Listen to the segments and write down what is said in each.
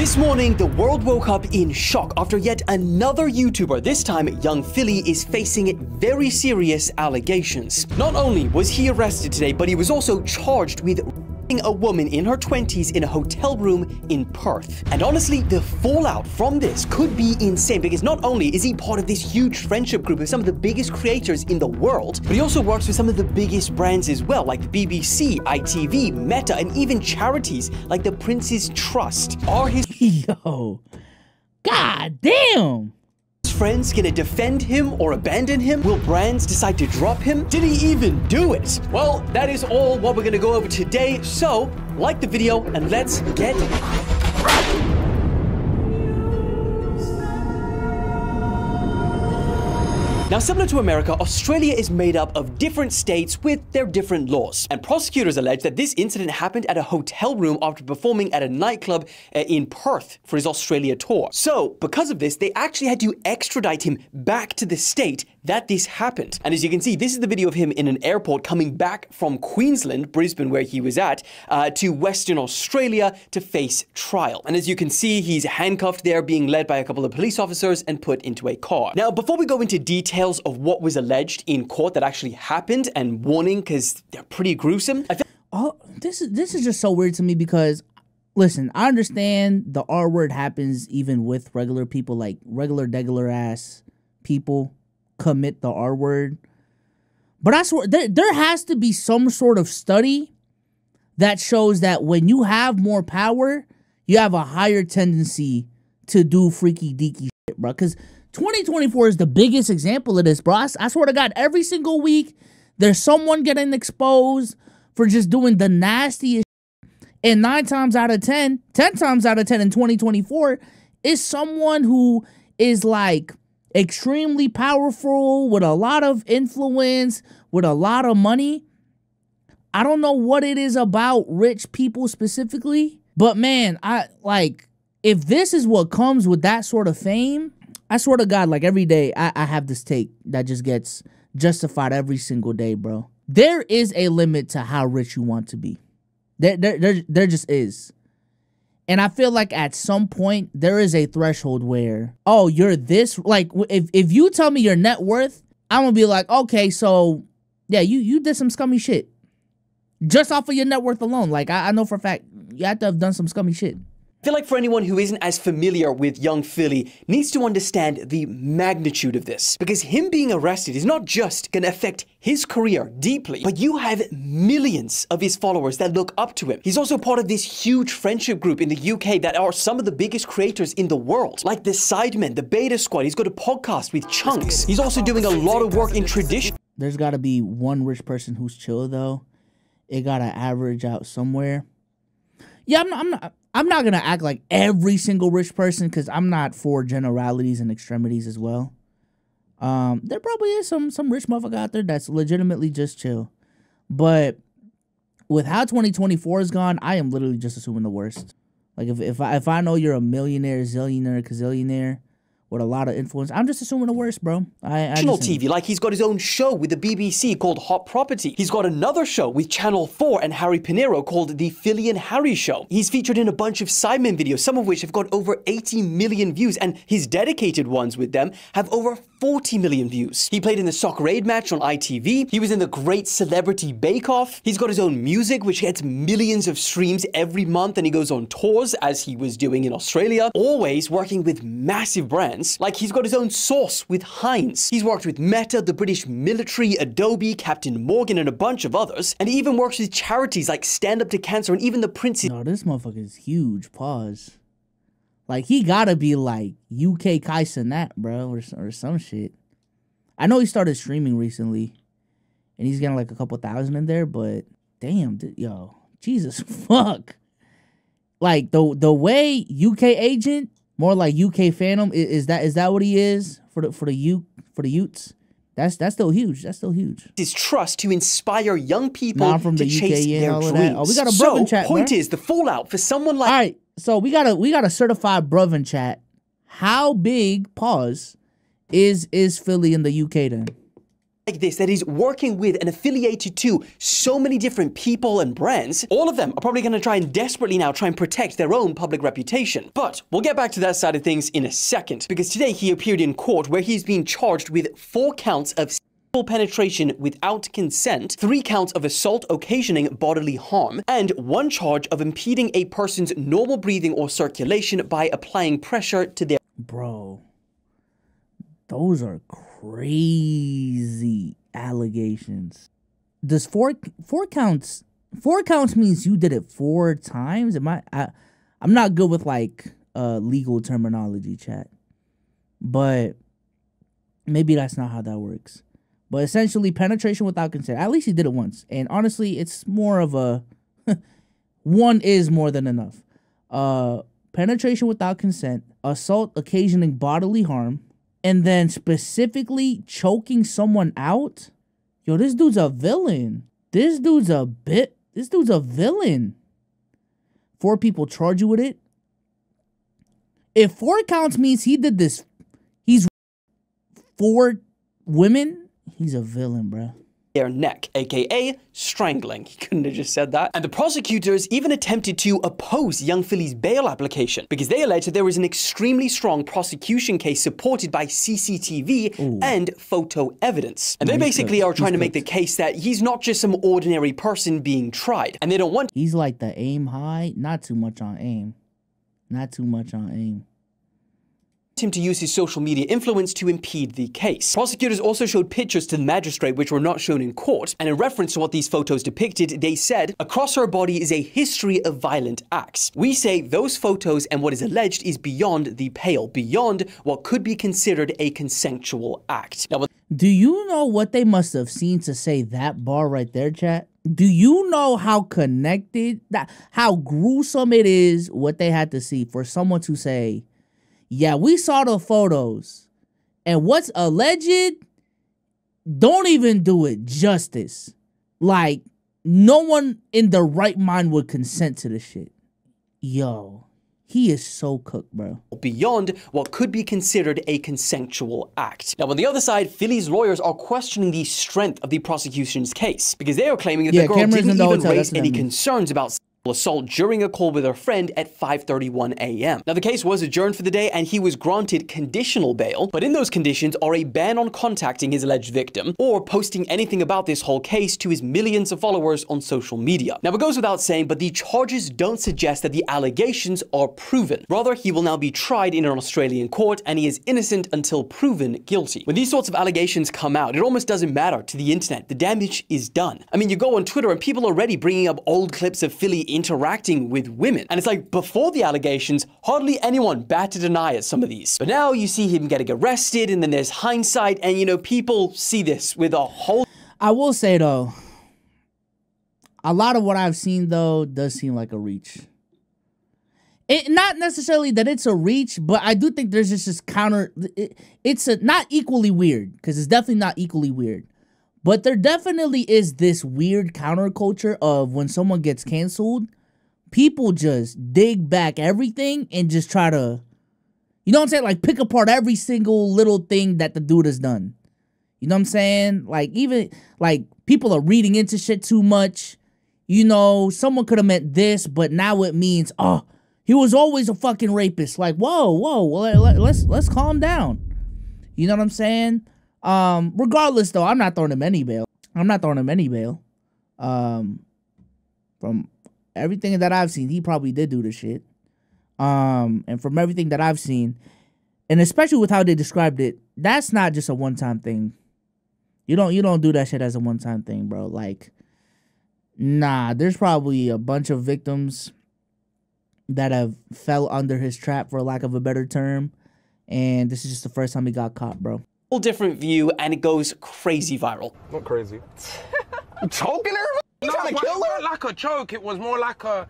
This morning, the world woke up in shock after yet another YouTuber, this time Young Philly, is facing very serious allegations. Not only was he arrested today, but he was also charged with raping a woman in her 20s in a hotel room in Perth. And honestly, the fallout from this could be insane, because not only is he part of this huge friendship group with some of the biggest creators in the world, but he also works with some of the biggest brands as well, like the BBC, ITV, Meta, and even charities like the Prince's Trust. Are his Yo, god damn! friends gonna defend him or abandon him? Will brands decide to drop him? Did he even do it? Well, that is all what we're gonna go over today, so like the video and let's get Now, similar to America, Australia is made up of different states with their different laws. And prosecutors allege that this incident happened at a hotel room after performing at a nightclub in Perth for his Australia tour. So, because of this, they actually had to extradite him back to the state that this happened. And as you can see, this is the video of him in an airport coming back from Queensland, Brisbane, where he was at, to Western Australia to face trial. And as you can see, he's handcuffed there, being led by a couple of police officers and put into a car. Now, before we go into details of what was alleged in court that actually happened, and warning, because they're pretty gruesome. This is just so weird to me because, listen, I understand the R word happens even with regular people, like regular ass people commit the R word. But I swear, there has to be some sort of study that shows that when you have more power, you have a higher tendency to do freaky deaky shit, bro. Because 2024 is the biggest example of this, bro. I swear to God, every single week, there's someone getting exposed for just doing the nastiest shit. And 9 times out of 10, 10 times out of 10 in 2024 is someone who is like extremely powerful, with a lot of influence, with a lot of money. I don't know what it is about rich people specifically, but man, if this is what comes with that sort of fame, I swear to God, like every day, I have this take that just gets justified every single day, bro. There is a limit to how rich you want to be. There just is. And I feel like at some point, there is a threshold where, oh, you're this, like, if you tell me your net worth, I'm gonna be like, okay, so, yeah, you did some scummy shit. Just off of your net worth alone. Like, I know for a fact, you have to have done some scummy shit. I feel like for anyone who isn't as familiar with Young Philly needs to understand the magnitude of this, because him being arrested is not just going to affect his career deeply, but you have millions of his followers that look up to him. He's also part of this huge friendship group in the UK that are some of the biggest creators in the world, like the Sidemen, the Beta Squad. He's got a podcast with Chunks. He's also doing a lot of work in tradition. There's got to be one rich person who's chill, though. It got to average out somewhere. Yeah, I'm not gonna act like every single rich person, because I'm not for generalities and extremities as well. There probably is some rich motherfucker out there that's legitimately just chill. But with how 2024 is gone, I am literally just assuming the worst. Like if I know you're a millionaire, zillionaire, gazillionaire with a lot of influence, I'm just assuming the worst, bro. National TV, like he's got his own show with the BBC called Hot Property. He's got another show with Channel 4 and Harry Pinero called The Philly and Harry Show. He's featured in a bunch of Simon videos, some of which have got over 80 million views, and his dedicated ones with them have over 40 million views. He played in the Soccer Aid match on ITV. He was in the Great Celebrity Bake Off. He's got his own music, which gets millions of streams every month, and he goes on tours, as he was doing in Australia, always working with massive brands. Like he's got his own sauce with Heinz. He's worked with Meta, the British military, Adobe, Captain Morgan, and a bunch of others. And he even works with charities like Stand Up to Cancer and even the Prince's. No, this motherfucker is huge. Pause. Like, he gotta be like UK Kai Cenat, bro, or some shit. I know he started streaming recently, and he's getting like a couple thousand in there, but damn, yo, Jesus fuck. Like the way UK agent, more like UK Phantom, is that what he is for the Utes? That's still huge. That's still huge. His trust to inspire young people from the to chase UK their and all dreams. of that. Oh, we got a brother chat. Point man. is, the fallout for someone like. All right, so we got a certified brother chat. How big? Pause. Is Philly in the UK then? like this that is working with and affiliated to so many different people and brands, all of them are probably going to try and desperately now try and protect their own public reputation. But we'll get back to that side of things in a second, because today he appeared in court where he's being charged with 4 counts of sexual penetration without consent, 3 counts of assault occasioning bodily harm, and 1 charge of impeding a person's normal breathing or circulation by applying pressure to their— Bro, those are crazy allegations. Does 4 counts means you did it 4 times? I'm not good with like legal terminology, chat, but maybe that's not how that works. But essentially, penetration without consent. At least he did it once, and honestly, it's more of a 1 is more than enough. Penetration without consent, assault occasioning bodily harm, and then specifically choking someone out. Yo, this dude's a villain. This dude's a villain. 4 people charge you with it. If 4 counts means he did this, he's 4 women, he's a villain, bro. Their neck, aka strangling. He couldn't have just said that. And the prosecutors even attempted to oppose young Philly's bail application because they alleged that there was an extremely strong prosecution case supported by CCTV and photo evidence. And they basically are trying to make the case that he's not just some ordinary person being tried, and they don't want— He's like the aim high, not too much on aim. Not too much on aim. him to use his social media influence to impede the case. Prosecutors also showed pictures to the magistrate which were not shown in court, and in reference to what these photos depicted, they said, "Across her body is a history of violent acts. We say those photos and what is alleged is beyond the pale, beyond what could be considered a consensual act." Now, do you know what they must have seen to say that bar right there, chat? Do you know how connected, how gruesome it is what they had to see for someone to say, yeah, we saw the photos, and what's alleged, don't even do it justice. Like, no one in their right mind would consent to this shit. Yo, he is so cooked, bro. Beyond what could be considered a consensual act. Now, on the other side, Philly's lawyers are questioning the strength of the prosecution's case because they are claiming that the girl didn't even raise any concerns about assault during a call with her friend at 5:31 a.m. Now, the case was adjourned for the day and he was granted conditional bail, but in those conditions are a ban on contacting his alleged victim or posting anything about this whole case to his millions of followers on social media. Now, it goes without saying, but the charges don't suggest that the allegations are proven. Rather, he will now be tried in an Australian court and he is innocent until proven guilty. When these sorts of allegations come out, it almost doesn't matter to the internet. The damage is done. I mean, you go on Twitter and people are already bringing up old clips of Philly interacting with women. And it's like, before the allegations, hardly anyone batted an eye at some of these. But now you see him getting arrested, and then there's hindsight, and you know, people see this with a whole— I will say though, a lot of what I've seen though does seem like a reach. Not necessarily that it's a reach, but I do think there's just this counter, it's not equally weird, because it's definitely not equally weird. But there definitely is this weird counterculture of when someone gets canceled, people just dig back everything and just try to, you know what I'm saying? Like, pick apart every single little thing that the dude has done. You know what I'm saying? Like, even, like, people are reading into shit too much. You know, someone could have meant this, but now it means, oh, he was always a fucking rapist. Like, whoa, let's calm down. You know what I'm saying? Regardless, though, I'm not throwing him any bail. I'm not throwing him any bail. From everything that I've seen, he probably did do the shit. And from everything that I've seen, and especially with how they described it, that's not just a one-time thing. You don't do that shit as a one-time thing, bro. Like, nah, there's probably a bunch of victims that have fell under his trap, for lack of a better term, and this is just the first time he got caught, bro. Different view, and it goes crazy viral. Not crazy. You choking her? You trying to kill her? It wasn't like a choke. It was more like a,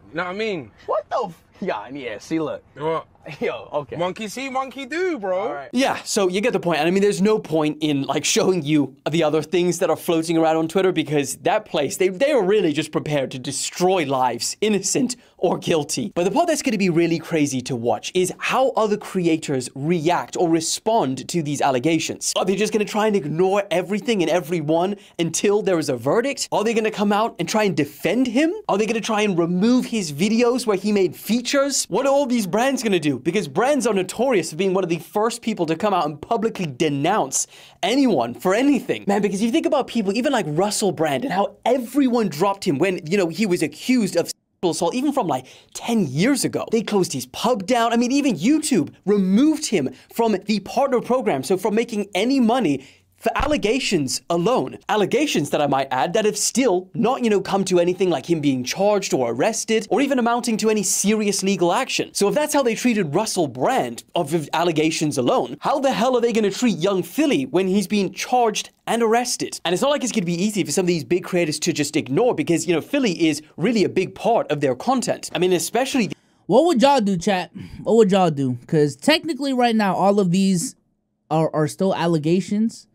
you know what I mean? What the? Yeah, see, look. What? Yo, okay. Monkey see, monkey do, bro. All right. Yeah, so you get the point. And I mean, there's no point in like showing you the other things that are floating around on Twitter because that place, they are really just prepared to destroy lives, innocent or guilty. But the part that's going to be really crazy to watch is how other creators react or respond to these allegations. Are they just going to try and ignore everything and everyone until there is a verdict? Are they going to come out and try and defend him? Are they going to try and remove his videos where he made features? What are all these brands going to do? Because brands are notorious for being one of the first people to come out and publicly denounce anyone for anything. Man, because if you think about people, even like Russell Brand and how everyone dropped him when, you know, he was accused of assault, even from like 10 years ago. They closed his pub down. I mean, even YouTube removed him from the partner program. So from making any money for allegations alone. Allegations that I might add that have still not, you know, come to anything like him being charged or arrested or even amounting to any serious legal action. So if that's how they treated Russell Brand of allegations alone, how the hell are they going to treat young Philly when he's being charged and arrested? And it's not like it's going to be easy for some of these big creators to just ignore because, you know, Philly is really a big part of their content. I mean, especially... What would y'all do, chat? What would y'all do? Because technically right now, all of these are still allegations.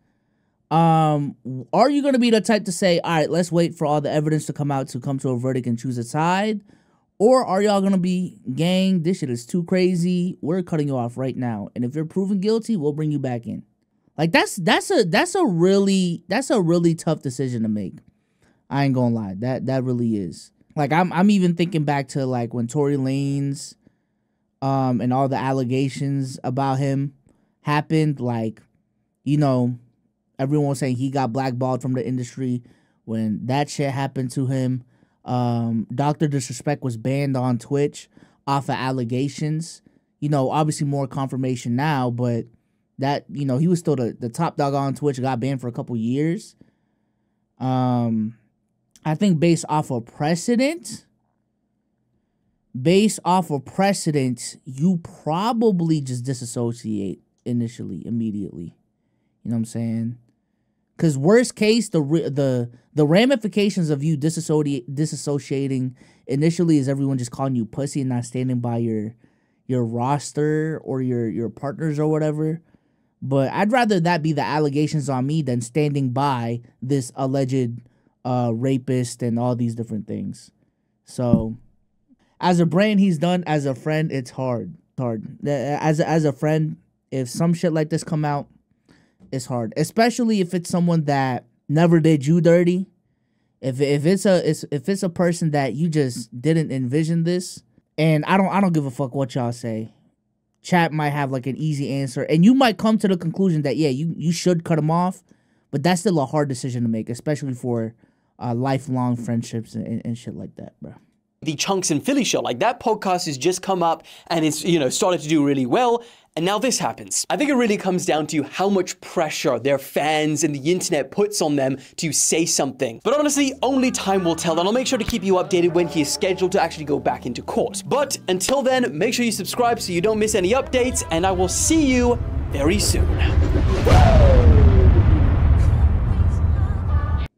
Are you going to be the type to say, all right, let's wait for all the evidence to come out to come to a verdict and choose a side? Or are y'all going to be, gang, this shit is too crazy. We're cutting you off right now. And if you're proven guilty, we'll bring you back in. Like that's a really tough decision to make. I ain't gonna lie. That really is. Like I'm even thinking back to like when Tory Lanez and all the allegations about him happened, like, you know, everyone was saying he got blackballed from the industry when that shit happened to him. Dr. Disrespect was banned on Twitch off of allegations. You know, obviously more confirmation now, but that, you know, he was still the top dog on Twitch, got banned for a couple years. I think based off of precedent, you probably just disassociate immediately. You know what I'm saying? Because worst case, the ramifications of you disassociating initially is everyone just calling you pussy and not standing by your roster or your partners or whatever. But I'd rather that be the allegations on me than standing by this alleged rapist and all these different things. So as a brand he's done, as a friend, it's hard. As a friend, if some shit like this come out, it's hard, especially if it's someone that never did you dirty. If it's a person that you just didn't envision this, and I don't give a fuck what y'all say. Chat might have like an easy answer, and you might come to the conclusion that yeah, you should cut him off, but that's still a hard decision to make, especially for lifelong friendships and shit like that, bro. The Chunks and Philly show, like that podcast has just come up and it's, you know, started to do really well. And now this happens. I think it really comes down to how much pressure their fans and the internet puts on them to say something. But honestly, only time will tell, and I'll make sure to keep you updated when he is scheduled to actually go back into court. But until then, make sure you subscribe so you don't miss any updates, and I will see you very soon.